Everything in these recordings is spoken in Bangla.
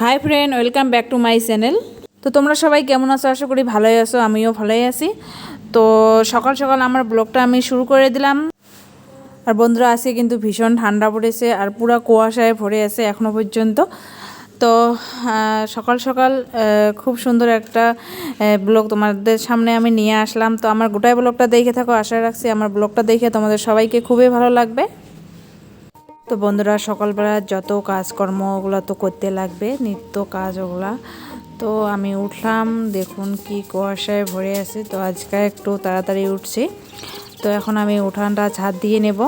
Hi friend, welcome back to my channel. তো তোমরা সবাই কেমন আছো? আশা করি ভালোই আছো, আমিও ভালোই আছি। তো সকাল সকাল আমার ব্লগটা আমি শুরু করে দিলাম। আর বন্ধুরা, আজকে কিন্তু ভীষণ ঠান্ডা পড়েছে আর পুরো কুয়াশায় ভরে আছে এখনও পর্যন্ত। তো সকাল সকাল খুব সুন্দর একটা ব্লগ তোমাদের সামনে আমি নিয়ে আসলাম। তো আমার গোটাই ব্লগটা দেখে থাকো, আশা রাখছি আমার ব্লগটা দেখে তোমাদের সবাইকে খুবই ভালো লাগবে। তো বন্ধুরা, সকালবেলা যত কাজকর্ম ওগুলো তো করতে লাগবে, নিত্য কাজ ওগুলা। তো আমি উঠলাম, দেখুন কি কুয়াশায় ভরে আছে। তো আজকে একটু তাড়াতাড়ি উঠছি। তো এখন আমি উঠানটা ঝাড় দিয়ে নেব।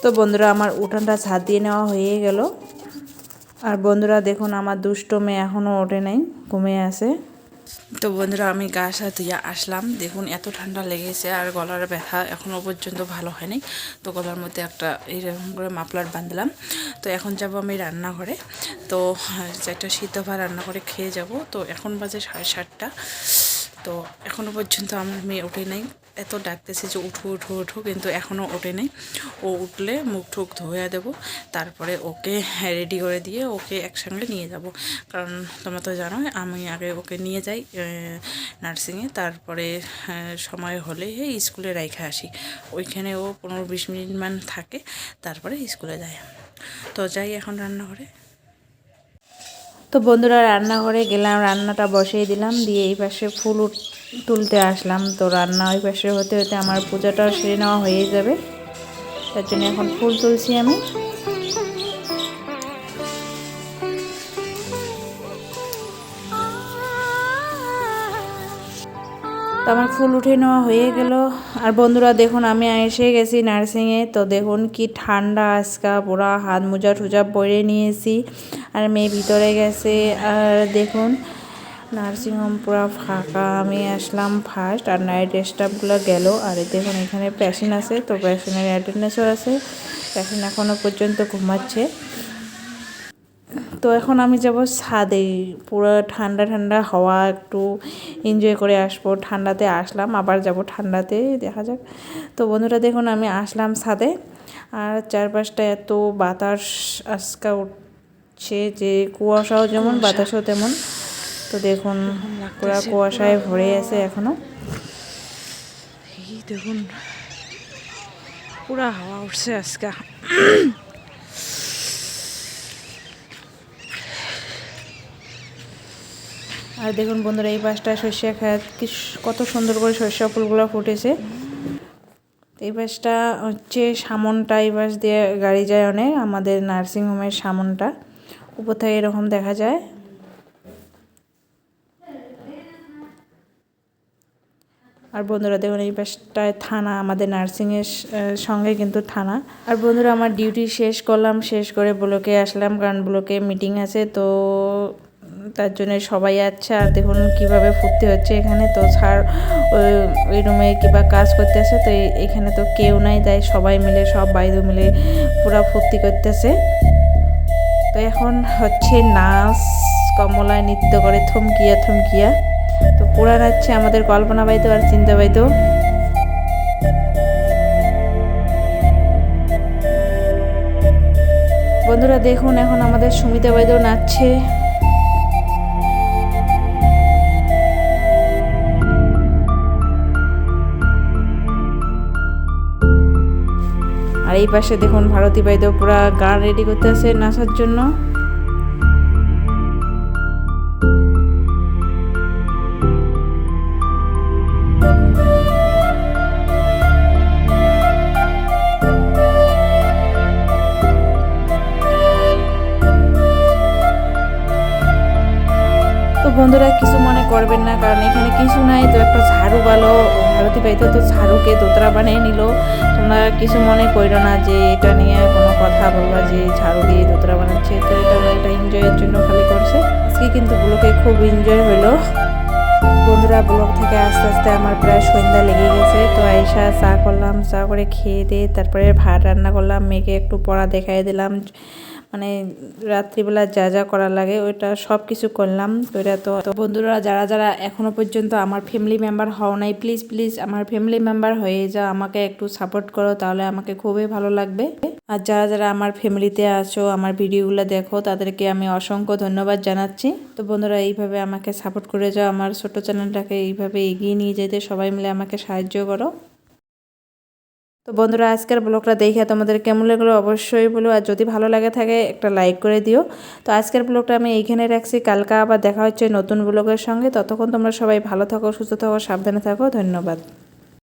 তো বন্ধুরা, আমার উঠানটা ছাদ দিয়ে নেওয়া হয়ে গেল। আর বন্ধুরা দেখুন, আমার দুষ্ট মেয়ে এখনও ওঠে নাই, ঘুমিয়ে আছে। তো বন্ধুরা, আমি গা হাত ধুয়ে আসলাম। দেখুন এত ঠান্ডা লেগেছে আর গলার ব্যথা এখনও পর্যন্ত ভালো হয়নি। তো গলার মধ্যে একটা এইরকম করে মাফলার বাঁধলাম। তো এখন যাব আমি রান্নাঘরে। তো একটা সিদ্ধ ভাত রান্না করে খেয়ে যাব। তো এখন বাজে 7:30। তো এখনও পর্যন্ত আমার মেয়ে ওঠে নাই। এত ডাকতেছে যে উঠো উঠো উঠো, কিন্তু এখনও ওঠে নেই। ও উঠলে মুখ ঠুক ধুয়ে দেবো, তারপরে ওকে রেডি করে দিয়ে ওকে একসঙ্গে নিয়ে যাব। কারণ তোমরা তো জানো আমি আগে ওকে নিয়ে যাই নার্সিংয়ে, তারপরে সময় হলে স্কুলে রাইখা আসি। ওইখানে ও 15-20 মিনিট মান থাকে, তারপরে স্কুলে যায়। তো যাই এখন রান্নাঘরে। তো বন্ধুরা, রান্নাঘরে গেলাম, রান্নাটা বসিয়ে দিলাম, দিয়ে এই পাশে ফুল তুলতে আসলাম। তো রান্না ওই পাশে হতে হতে আমার পূজাটাও সেরে নেওয়া হয়ে যাবে। তার জন্য এখন ফুল তুলছি আমি। তো আমার ফুল উঠে নেওয়া হয়ে গেল। আর বন্ধুরা দেখুন, আমি এসে গেছি নার্সিংয়ে। তো দেখুন কি ঠান্ডা আজকা, পুরা হাত মোজা ঠুজা পরে নিয়েছি। আর মেয়ে ভিতরে গেছে। আর দেখুন নার্সিংহোম পুরো ফাঁকা। আমি আসলাম ফার্স্ট, আর নাইট স্টাফগুলো গেল। আর দেখুন এখানে পেশেন্ট আছে, তো পেশেন্টের অ্যাটেন্ডেন্সও আছে। পেশেন্ট এখনও পর্যন্ত ঘুমাচ্ছে। তো এখন আমি যাব ছাদে, পুরো ঠান্ডা ঠান্ডা হাওয়া একটু এনজয় করে আসবো। ঠান্ডাতে আসলাম, আবার যাব ঠান্ডাতে, দেখা যাক। তো বন্ধুরা দেখুন, আমি আসলাম ছাদে। আর চারপাশটা এত বাতাস আজকা উঠছে যে কুয়াশাও যেমন বাতাসও তেমন। তো দেখুন পুরো কুয়াশায় ভরে আছে এখনো। এই দেখুন পুরা হাওয়া উঠছে আজকা। আর দেখুন বন্ধুরা, এই পাশটা সর্ষে ক্ষেত, কি কত সুন্দর করে সর্ষে ফুলগুলো ফুটেছে। এই পাশটা হচ্ছে সামনটা, এই পাশ দিয়ে গাড়ি যায় অনেক, আমাদের নার্সিংহোমের সামনটা উপর থেকে এরকম দেখা যায়। আর বন্ধুরা দেখুন, এই পাশটায় থানা, আমাদের নার্সিংয়ের সঙ্গে কিন্তু থানা। আর বন্ধুরা, আমার ডিউটি শেষ করলাম, শেষ করে ব্লকে আসলাম, কারণ ব্লকে মিটিং আছে। তো তার জন্য সবাই আছে। আর দেখুন কীভাবে ফুর্তি হচ্ছে এখানে। তো স্যার ওই রুমে কিবা কাজ করতেছে। তো এখানে তো কেউ নাই, তাই সবাই মিলে, সব বাইরে মিলে পুরা ফুর্তি করতেছে। তো এখন হচ্ছে নাচ, কমলায় নৃত্য করে থমকিয়া থমকিয়া। তো পুরা নাচছে আমাদের কল্পনা বাইতো আর চিন্তা বাইতো। বন্ধুরা দেখুন, এখন আমাদের সুমিতা বাইতো নাচছে। আর এই পাশে দেখুন ভারতী বাইতো পুরা গান রেডি করতেছে নাচার জন্য। তো বন্ধুরা কিছু মনে করবেন না, কারণ এখানে কিছু নাই। তো একটা ঝাড়ু ভালো ভারতী পাইতো, তো ঝাড়ুকে দোতরা বানিয়ে নিল। তোমরা কিছু মনে করো না যে এটা নিয়ে কোনো কথা বলবা যে ঝাড়ু দিয়ে দোতরা বানাচ্ছে। তো এটা এনজয়ের জন্য খালি করছে। আজকে কিন্তু ব্লকে খুব এনজয় হলো। বন্ধুরা ব্লগ থেকে আস্তে আস্তে আমার প্রায় সন্ধ্যা লেগে গেছে। তো আইসা চা করলাম, চা করে খেয়ে দিয়ে তারপরে ভাত রান্না করলাম, মেয়েকে একটু পড়া দেখাই দিলাম, মানে রাত্রিবেলা যা যা করা লাগে ওইটা সব কিছু করলাম। তো এটা তো বন্ধুরা যারা যারা এখনও পর্যন্ত আমার ফ্যামিলি মেম্বার হও নাই, প্লিজ প্লিজ আমার ফ্যামিলি মেম্বার হয়ে যাও, আমাকে একটু সাপোর্ট করো, তাহলে আমাকে খুবই ভালো লাগবে। আর যারা যারা আমার ফ্যামিলিতে আছো, আমার ভিডিওগুলো দেখো, তাদেরকে আমি অসংখ্য ধন্যবাদ জানাচ্ছি। তো বন্ধুরা এইভাবে আমাকে সাপোর্ট করে যাও, আমার ছোট চ্যানেলটাকে এইভাবে এগিয়ে নিয়ে যেতে সবাই মিলে আমাকে সাহায্য করো। তো বন্ধুরা আজকের ব্লগটা দেখে তোমাদের কেমন লাগলো অবশ্যই বলো, আর যদি ভালো লাগে থাকে একটা লাইক করে দিও। তো আজকের ব্লগটা আমি এইখানে রাখছি, কালকে আবার দেখা হচ্ছে নতুন ব্লগের সঙ্গে। ততক্ষণ তোমরা সবাই ভালো থাকো, সুস্থ থাকো, সাবধানে থাকো। ধন্যবাদ।